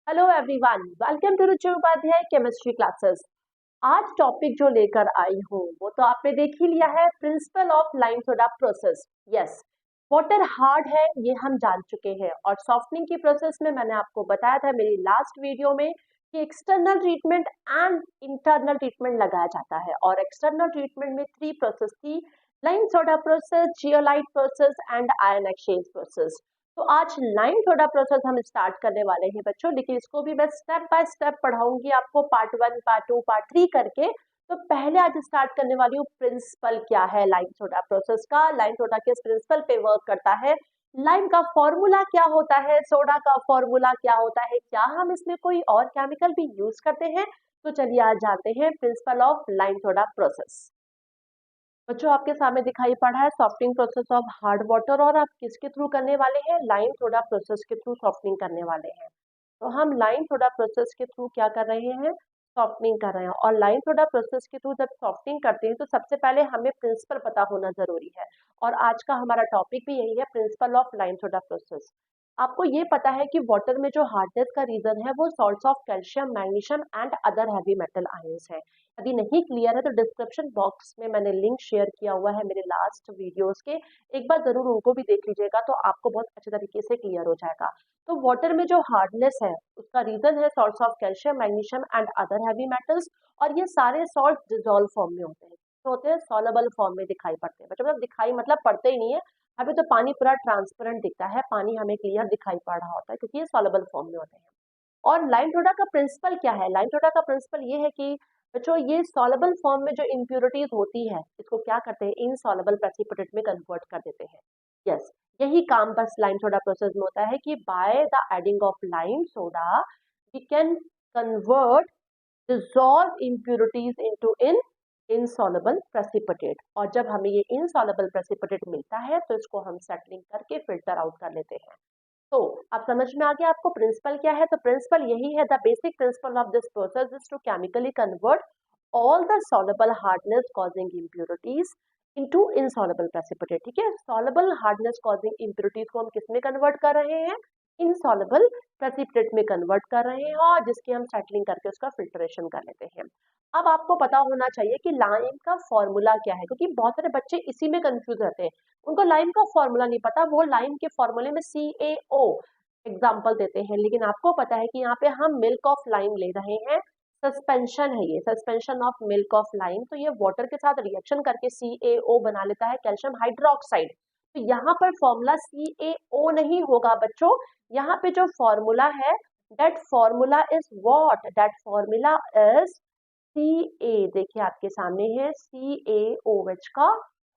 Hello everyone, welcome to Ruchi Upadhyay chemistry classes. आज topic जो लेकर आई हूँ वो तो आपने देख ही लिया है, principle of lime soda process. Yes, water hard है ये हम जान चुके हैं, और सॉफ्टनिंग की प्रोसेस में मैंने आपको बताया था मेरी लास्ट वीडियो में कि external treatment and internal treatment लगाया जाता है, और एक्सटर्नल ट्रीटमेंट में 3 प्रोसेस थी: lime soda process, zeolite process and ion exchange process. तो आज लाइम सोडा प्रोसेस हम स्टार्ट करने वाले हैं बच्चों, लेकिन इसको भी मैं स्टेप बाय स्टेप पढ़ाऊंगी आपको, पार्ट 1, पार्ट 2, पार्ट 3 करके। तो पहले आज स्टार्ट करने वाली हूँ प्रिंसिपल क्या है लाइम सोडा प्रोसेस का, लाइम सोडा किस प्रिंसिपल पे वर्क करता है, लाइम का फॉर्मूला क्या होता है, सोडा का फॉर्मूला क्या होता है, क्या हम इसमें कोई और केमिकल भी यूज करते हैं। तो चलिए आज जानते हैं principle of lime soda process. बच्चों आपके सामने दिखाई पड़ा है softening process of hard water, और आप किसके थ्रू करने वाले हैं? लाइम सोडा प्रोसेस के थ्रू सॉफ्टनिंग करने वाले हैं। तो हम लाइम सोडा प्रोसेस के थ्रू क्या कर रहे हैं? सॉफ्टनिंग कर रहे हैं। और लाइम सोडा प्रोसेस के थ्रू जब सॉफ्टनिंग करते हैं तो सबसे पहले हमें प्रिंसिपल पता होना जरूरी है, और आज का हमारा टॉपिक भी यही है, principle of lime soda process. आपको ये पता है कि वाटर में जो हार्डनेस का रीजन है वो salts of calcium, magnesium and other heavy metal ions है। यदि नहीं क्लियर है तो डिस्क्रिप्शन बॉक्स में मैंने लिंक शेयर किया हुआ है मेरे लास्ट वीडियोस के, एक बार जरूर उनको भी देख लीजिएगा, तो आपको बहुत अच्छे तरीके से क्लियर हो जाएगा। तो वाटर में जो हार्डनेस है उसका रीजन है salts of calcium, magnesium and other heavy metals, और ये सारे सॉल्ट डिजोल्व फॉर्म में होते हैं, तो होते हैं सॉलेबल फॉर्म में दिखाई पड़ते हैं। मतलब दिखाई मतलब पड़ते ही नहीं है, अभी तो पानी पूरा ट्रांसपेरेंट दिखता है, पानी हमें क्लियर दिखाई पड़ रहा होता है क्योंकि ये सॉलेबल फॉर्म में होते हैं। और लाइम सोडा का प्रिंसिपल क्या है? लाइम सोडा का प्रिंसिपल ये है कि बच्चों ये सॉलेबल फॉर्म में जो इम्प्यूरिटीज होती है इसको क्या करते हैं? इनसॉलेबल प्रेसिपिटेट में कन्वर्ट कर देते हैं। यस, यही काम बस लाइम सोडा प्रोसेस में होता है कि by the adding of lime soda we can convert dissolve impurities into in insoluble precipitate, और जब हमें ये insoluble precipitate मिलता है तो इसको हम सेटलिंग करके फिल्टर आउट कर लेते हैं। तो अब समझ में आ गया आपको प्रिंसिपल क्या है? तो प्रिंसिपल यही है, the basic principle of this process is to chemically convert all the soluble hardness causing impurities into insoluble precipitate. ठीक है, सॉलेबल हार्डनेस कॉजिंग इम्प्यूरिटीज को हम किस में कन्वर्ट कर रहे हैं? इनसॉलेबल प्रेसिपिटेट में कन्वर्ट कर रहे हैं, और जिसकी हम सेटलिंग करके उसका फिल्ट्रेशन कर लेते हैं। अब आपको पता होना चाहिए कि लाइम का फॉर्मूला क्या है, क्योंकि बहुत सारे बच्चे इसी में कंफ्यूज रहते हैं, उनको लाइम का फॉर्मूला नहीं पता, वो लाइम के फॉर्मूले में CaO एग्जाम्पल देते हैं, लेकिन आपको पता है कि यहाँ पे हम मिल्क ऑफ लाइम ले रहे हैं, सस्पेंशन है ये, suspension of milk of lime. तो ये वाटर के साथ रिएक्शन करके CaO बना लेता है, कैल्शियम हाइड्रोक्साइड। तो यहाँ पर फॉर्मूला CaO नहीं होगा बच्चों, यहाँ पे जो फॉर्मूला है that formula is what? That formula is Ca। देखिए आपके सामने है CaOH का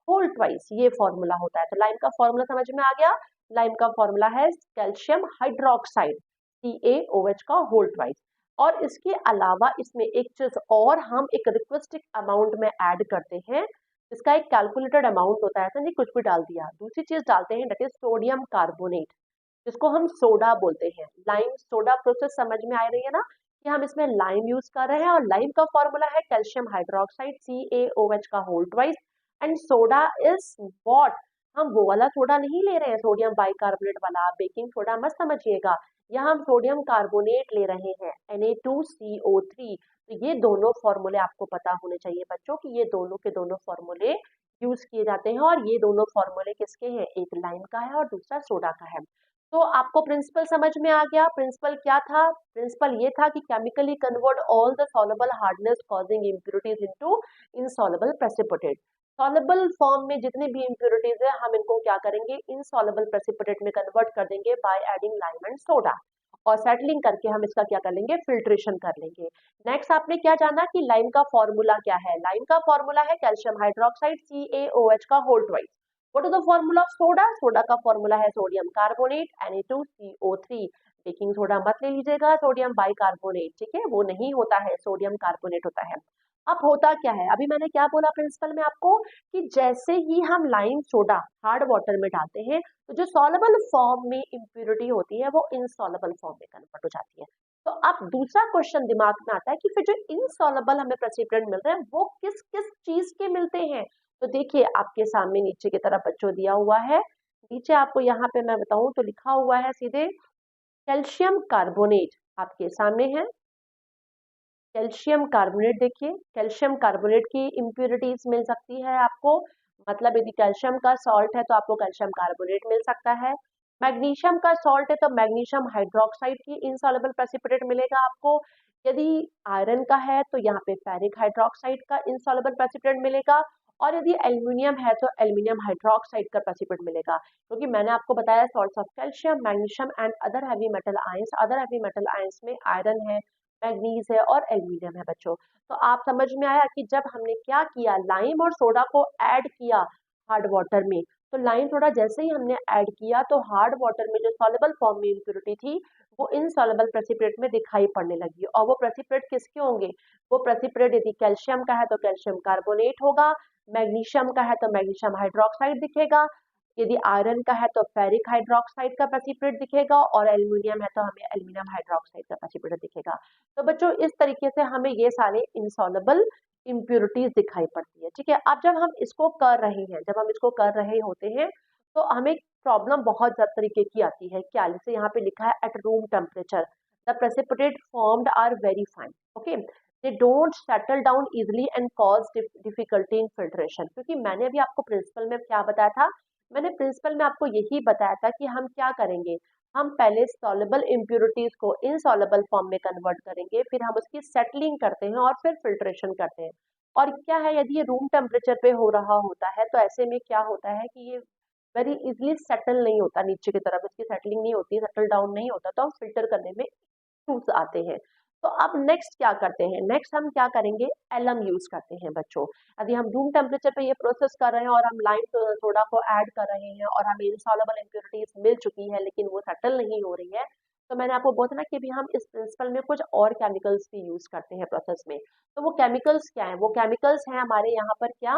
होल ट्वाइस, ये फॉर्मूला होता है। तो लाइम का फॉर्मूला समझ में आ गया, लाइम का फॉर्मूला है कैल्शियम हाइड्रोक्साइड, CaOH का होल ट्वाइस। और इसके अलावा इसमें एक चीज और हम एक रिक्वेस्टिक अमाउंट में ऐड करते हैं, इसका एक कैलकुलेटेड अमाउंट होता है, ऐसा नहीं कुछ भी डाल दिया। दूसरी चीज डालते हैं दैट इज सोडियम कार्बोनेट, जिसको हम सोडा बोलते हैं। लाइम सोडा प्रोसेस समझ में आ रही है ना, कि हम इसमें लाइम यूज कर रहे हैं, और लाइम का फॉर्मूला है कैल्शियम हाइड्रोक्साइड, CaOH का whole twice, and soda is what? हम वो वाला सोडा नहीं ले रहे हैं, सोडियम बाइकार्बोनेट वाला, बेकिंग सोडा मत समझिएगा, यहाँ हम सोडियम कार्बोनेट ले रहे हैं, Na2CO3। तो ये दोनों फॉर्मूले आपको पता होने चाहिए बच्चों, कि ये दोनों के दोनों फॉर्मूले यूज किए जाते हैं, और ये दोनों फॉर्मूले किसके हैं? एक लाइम का है और दूसरा सोडा का है। तो आपको प्रिंसिपल समझ में आ गया। प्रिंसिपल क्या था? प्रिंसिपल ये था कि chemically convert all the soluble hardness causing impurities into insoluble precipitate. Soluble form में जितनी भी इम्प्यूरिटीज है हम इनको क्या करेंगे? इनसॉलेबल प्रेसिपिटेट में कन्वर्ट कर देंगे by adding lime and soda, और सेटलिंग करके हम इसका क्या कर लेंगे? फिल्ट्रेशन कर लेंगे। नेक्स्ट आपने क्या जाना कि लाइम का फॉर्मूला क्या है? लाइम का फॉर्मूला है कैल्शियम हाइड्रोक्साइड, CaOH का whole twice. What is the formula of soda? Soda का फॉर्मूला है sodium carbonate, Na2CO3। Baking soda मत ले लीजिएगा, सोडियम बाइकार्बोनेट, ठीक है, वो नहीं होता है, सोडियम कार्बोनेट होता है। अब होता क्या है? अभी मैंने क्या बोला प्रिंसिपल में आपको, कि जैसे ही हम लाइम सोडा हार्ड वाटर में डालते हैं तो जो सॉलेबल फॉर्म में इम्प्यूरिटी होती है वो इनसॉलेबल फॉर्म में कन्वर्ट हो जाती है। तो अब दूसरा क्वेश्चन दिमाग में आता है कि फिर जो इनसॉलेबल हमें प्रेसिपिटेंट मिल रहे हैं वो किस किस चीज के मिलते हैं? तो देखिए आपके सामने नीचे की तरफ बच्चों दिया हुआ है, नीचे आपको यहाँ पे मैं बताऊं तो लिखा हुआ है सीधे कैल्शियम कार्बोनेट, आपके सामने है कैल्शियम कार्बोनेट। देखिए कैल्शियम कार्बोनेट की इम्प्योरिटीज मिल सकती है आपको, मतलब यदि कैल्शियम का सॉल्ट है तो आपको कैल्शियम कार्बोनेट मिल सकता है। मैग्नीशियम का सॉल्ट है तो मैग्नीशियम हाइड्रोक्साइड की इनसॉल्युबल प्रेसिपिटेट मिलेगा आपको। यदि आयरन का है तो यहाँ पे फेरिक हाइड्रोक्साइड का इनसॉल्युबल प्रेसिपिटेट मिलेगा, और यदि एल्यूमिनियम है तो एल्यूमिनियम हाइड्रोक्साइड का प्रेसिपिटेट मिलेगा। क्योंकि मैंने आपको बताया salts of calcium, magnesium and other heavy metal ions, other heavy metal ions में आयरन है, मैग्नीज है और एल्यूमिनियम है बच्चों। तो आप समझ में आया कि जब हमने क्या किया, लाइम और सोडा को ऐड किया हार्ड वाटर में, तो लाइम सोडा जैसे ही हमने ऐड किया तो हार्ड वाटर में जो सॉल्युबल फॉर्म में इम्प्योरिटी थी वो इनसॉल्युबल प्रेसिपिटेट में दिखाई पड़ने लगी। और वो प्रेसिपिटेट किसके होंगे, वो प्रेसिपिटेट यदि कैल्शियम का है तो कैल्शियम कार्बोनेट होगा, मैग्नीशियम का है तो मैग्नीशियम हाइड्रोक्साइड दिखेगा, यदि आयरन का है तो फेरिक हाइड्रोक्साइड का प्रेसिपिटेट दिखेगा, और एल्यूमिनियम है तो हमें एल्यूमिनियम हाइड्रोक्साइड का प्रेसिपिटेट दिखेगा। तो बच्चों इस तरीके से हमें ये सारे इनसॉल्युबल इम्प्योरिटीज दिखाई पड़ती है। ठीक है, अब जब हम इसको कर रहे हैं, जब हम इसको कर रहे होते हैं तो हमें प्रॉब्लम बहुत ज्यादा तरीके की आती है। क्या, जैसे यहाँ पे लिखा है at room temperature the precipitate formed are very fine, okay, they don't settle down easily and cause difficulty in filtration. क्योंकि मैंने अभी आपको प्रिंसिपल में क्या बताया था, मैंने प्रिंसिपल में आपको यही बताया था कि हम क्या करेंगे, हम पहले सॉल्युबल इम्प्योरिटीज को इनसॉल्युबल फॉर्म में कन्वर्ट करेंगे, फिर हम उसकी सेटलिंग करते हैं और फिर फिल्ट्रेशन करते हैं। और क्या है, यदि ये रूम टेम्परेचर पे हो रहा होता है तो ऐसे में क्या होता है कि ये वेरी इजिली सेटल नहीं होता, नीचे की तरफ इसकी सेटलिंग नहीं होती, सेटल डाउन नहीं होता, तो हम फिल्टर करने में इश्यूज आते हैं। तो अब नेक्स्ट क्या करते हैं, नेक्स्ट हम क्या करेंगे, एलम यूज करते हैं बच्चों। यदि हम रूम टेम्परेचर पे ये प्रोसेस कर रहे हैं और हम लाइम सोडा को ऐड कर रहे हैं और हमें इनसॉल्युबल इम्प्योरिटीज मिल चुकी है लेकिन वो सेटल नहीं हो रही है, तो मैंने आपको बोला था ना कि भी हम इस प्रिंसिपल में कुछ और केमिकल्स भी यूज करते हैं प्रोसेस में। तो वो केमिकल्स क्या है, वो केमिकल्स हैं हमारे यहाँ पर क्या,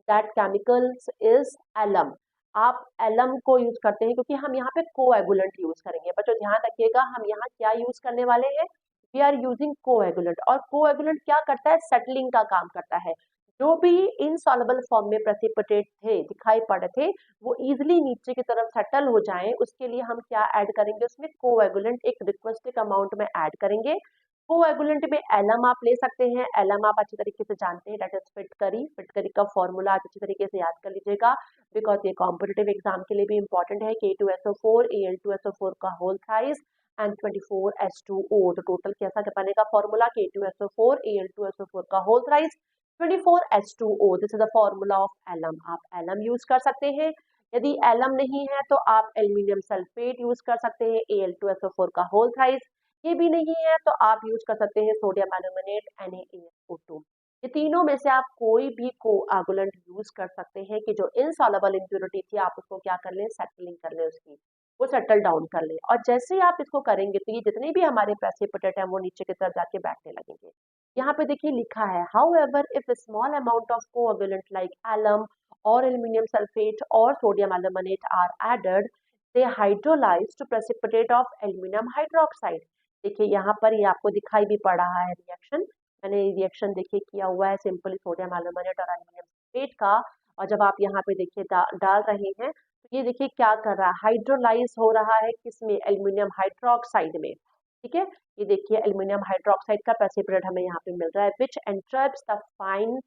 दैट केमिकल्स इज एलम। आप एलम को यूज करते हैं क्योंकि हम यहाँ पे कोएगुलेंट यूज करेंगे। बच्चों ध्यान रखिएगा, हम यहाँ क्या यूज करने वाले हैं, वी आर यूजिंग कोएगुलेंट। और कोएगुलेंट क्या करता है, सेटलिंग का काम करता है। जो भी इनसॉल्युबल फॉर्म में प्रेसिपिटेट थे, दिखाई पड़े थे, वो इजिली नीचे की तरफ सेटल हो जाएं, उसके लिए हम क्या ऐड करेंगे, उसमें कोएगुलेंट एक रिक्वेस्टेड अमाउंट में ऐड करेंगे। कोएगुलेंट में एलम आप ले सकते हैं, एलम आप अच्छी तरीके से जानते हैं, दैट इज फिटकरी। फिटकरी का फॉर्मूला आप अच्छी तरीके से याद कर लीजिएगा, बिकॉज ये कॉम्पिटिटिव एग्जाम के लिए भी इंपॉर्टेंट है। K2SO4 Al2SO4 का होल थ्राइस एंड 24H2O, तो टोटल कैसा बनेगा फॉर्मूला, K2SO4 Al2SO4 का whole thrice 24H2O, this is the formula of alum. आप एलम यूज कर सकते हैं। यदि एलम नहीं है तो आप एल्यूमिनियम सल्फेट यूज कर सकते हैं, Al2SO4 का होल थ्राइस। ये भी नहीं है तो आप यूज कर सकते हैं सोडियम एल्यूमिनेट NaAlO2। ये तीनों में से आप कोई भी कोआगुलेंट यूज कर सकते हैं कि जो इनसॉल्युबल इम्प्योरिटी थी आप उसको क्या कर लें, सेटलिंग कर लें, उसकी वो सेटल डाउन कर लें। और जैसे ही आप इसको करेंगे तो ये जितने भी हमारे प्रेसिपिटेट हैं वो नीचे की तरफ जाके बैठने लगेंगे। यहाँ पे देखिए लिखा है, however if small amount of coagulant like alum or aluminium sulphate or sodium aluminate are added, they hydrolyse to precipitate of aluminium hydroxide. देखिए यहाँ पर ये आपको दिखाई भी पड़ रहा है रिएक्शन, मैंने रिएक्शन देखिए किया हुआ है सिंपली सोडियम एल्यूमिनेट और एल्यूमिनियम सल्फेट का। और जब आप यहाँ पे देखिए डाल रहे हैं तो ये देखिए क्या कर रहा है, हाइड्रोलाइज हो रहा है किसमें, एल्यूमिनियम हाइड्रोक्साइड में। ठीक है, ये देखिए एल्यूमिनियम हाइड्रोक्साइड का प्रेसिपिटेट हमें यहाँ पे मिल रहा है, which entraps the fine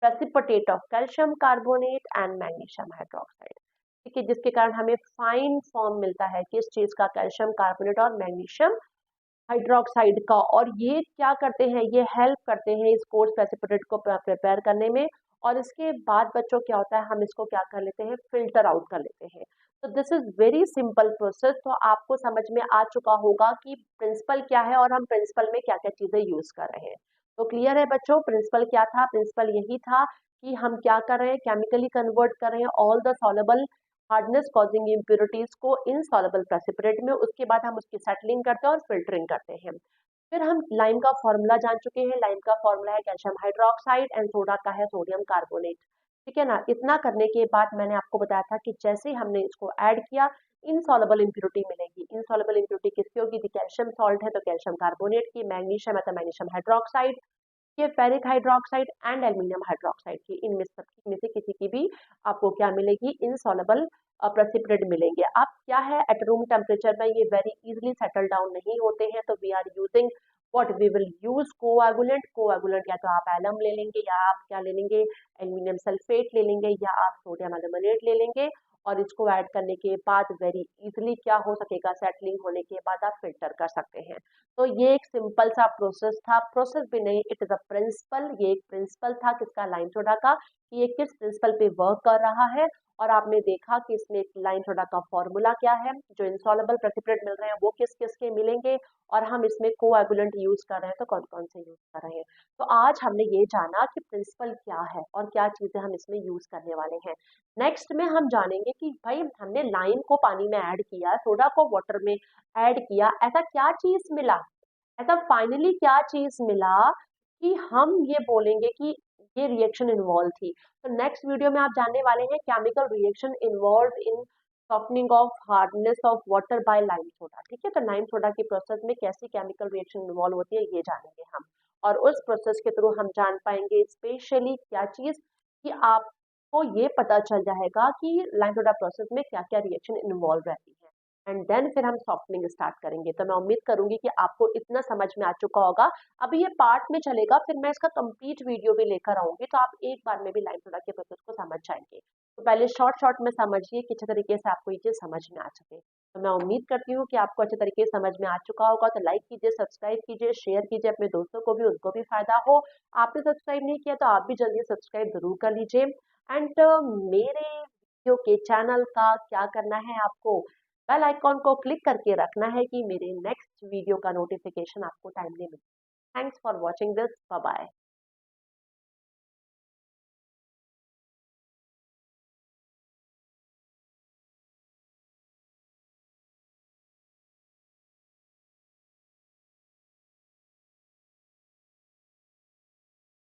precipitate of calcium carbonate and magnesium hydroxide. ठीक है, जिसके कारण हमें फाइन फॉर्म मिलता है किस चीज का, कैल्शियम कार्बोनेट और मैग्नीशियम हाइड्रोक्साइड का। और ये क्या करते हैं, ये हेल्प करते हैं इस कोर्स प्रेसिपिटेट को प्रिपेयर करने में। और इसके बाद बच्चों क्या होता है, हम इसको क्या कर लेते हैं, फिल्टर आउट कर लेते हैं। तो this is very simple process. तो आपको समझ में आ चुका होगा कि प्रिंसिपल क्या है और हम प्रिंसिपल में क्या क्या चीजें यूज कर रहे हैं। तो क्लियर है बच्चों, प्रिंसिपल क्या था, प्रिंसिपल यही था कि हम क्या कर रहे हैं, केमिकली कन्वर्ट कर रहे हैं all the soluble hardness causing impurities को इनसॉल्युबल प्रेसिपिटेट में, उसके बाद हम उसकी सेटलिंग करते हैं और फिल्टरिंग करते हैं। फिर हम लाइम का फॉर्मूला जान चुके हैं, लाइम का फॉर्मूला है कैल्शियम हाइड्रोक्साइड एंड सोडा का है सोडियम कार्बोनेट। ठीक है ना, इतना करने के बाद मैंने आपको बताया था कि जैसे ही हमने इसको ऐड किया इनसॉल्युबल इम्प्योरिटी मिलेगी। इनसॉल्युबल इम्प्योरिटी किसकी होगी, कैल्शियम सॉल्ट है तो कैल्शियम कार्बोनेट की, मैग्नीशियम है तो मैग्नीशियम हाइड्रोक्साइड, ये ferric hydroxide and aluminium hydroxide की इनमें सबकी में से किसी की भी आपको क्या मिलेगी, इनसॉल्युबल प्रेसिपिटेट मिलेंगे। अब क्या है, एट रूम टेम्परेचर में ये वेरी इजीली सेटल डाउन नहीं होते हैं, तो we are using what, we will use coagulant. Coagulant या तो आप एलम ले लेंगे, या आप क्या ले लेंगे, एल्यूमिनियम सल्फेट ले लेंगे, या आप सोडियम एल्यूमिनेट ले लेंगे, और इसको ऐड करने के बाद वेरी इजीली क्या हो सकेगा, सेटलिंग होने के बाद आप फिल्टर कर सकते हैं। तो ये एक सिंपल सा प्रोसेस था, प्रोसेस भी नहीं, इट इज अ प्रिंसिपल। ये एक प्रिंसिपल था किसका, लाइम सोडा का, कि ये किस प्रिंसिपल पे वर्क कर रहा है। और आपने देखा कि इसमें लाइम सोडा का फॉर्मूला क्या है, जो इंसॉल्युबल प्रेसिपिटेट मिल रहे हैं वो किस किस के मिलेंगे, और हम इसमें कोएगुलेंट यूज कर रहे हैं तो कौन कौन से यूज कर रहे हैं। तो आज हमने ये जाना कि प्रिंसिपल क्या है और क्या चीजें हम इसमें यूज करने वाले हैं। नेक्स्ट में हम जानेंगे कि भाई हमने लाइम को पानी में ऐड किया, सोडा को वाटर में ऐड किया, ऐसा क्या चीज मिला, ऐसा फाइनली क्या चीज मिला कि हम ये बोलेंगे कि ये रिएक्शन इन्वॉल्व थी। तो नेक्स्ट वीडियो में आप जानने वाले हैं chemical reaction involve in softening of hardness of water bye lime soda. ठीक है, तो लाइम सोडा की प्रोसेस में कैसी केमिकल रिएक्शन इन्वॉल्व होती है ये जानेंगे हम, और उस प्रोसेस के थ्रू हम जान पाएंगे स्पेशली क्या चीज, कि आपको ये पता चल जाएगा कि लाइम सोडा प्रोसेस में क्या क्या रिएक्शन इन्वॉल्व रहती है, एंड देन फिर हम सॉफ्टनिंग स्टार्ट करेंगे। तो मैं उम्मीद करूंगी कि आपको इतना समझ में आ चुका होगा। अभी ये पार्ट में चलेगा, फिर मैं इसका कंप्लीट वीडियो भी लेकर आऊंगी, तो आप एक बार में भी लाइम सोडा के प्रोसेस को समझ जाएंगे। तो पहले शॉर्ट शॉर्ट में समझिए कि अच्छे तरीके से आपको ये चीज समझ में आ सके। तो मैं उम्मीद करती हूँ कि आपको अच्छे तरीके से समझ में आ चुका होगा। तो लाइक कीजिए, सब्सक्राइब कीजिए, शेयर कीजिए अपने दोस्तों को भी, उनको भी फायदा हो। आपने सब्सक्राइब नहीं किया तो आप भी जल्दी सब्सक्राइब जरूर कर लीजिए। एंड मेरे वीडियो के चैनल का क्या करना है, आपको बेल आइकॉन को क्लिक करके रखना है कि मेरे नेक्स्ट वीडियो का नोटिफिकेशन आपको टाइमली मिले। Thanks for watching this, bye bye.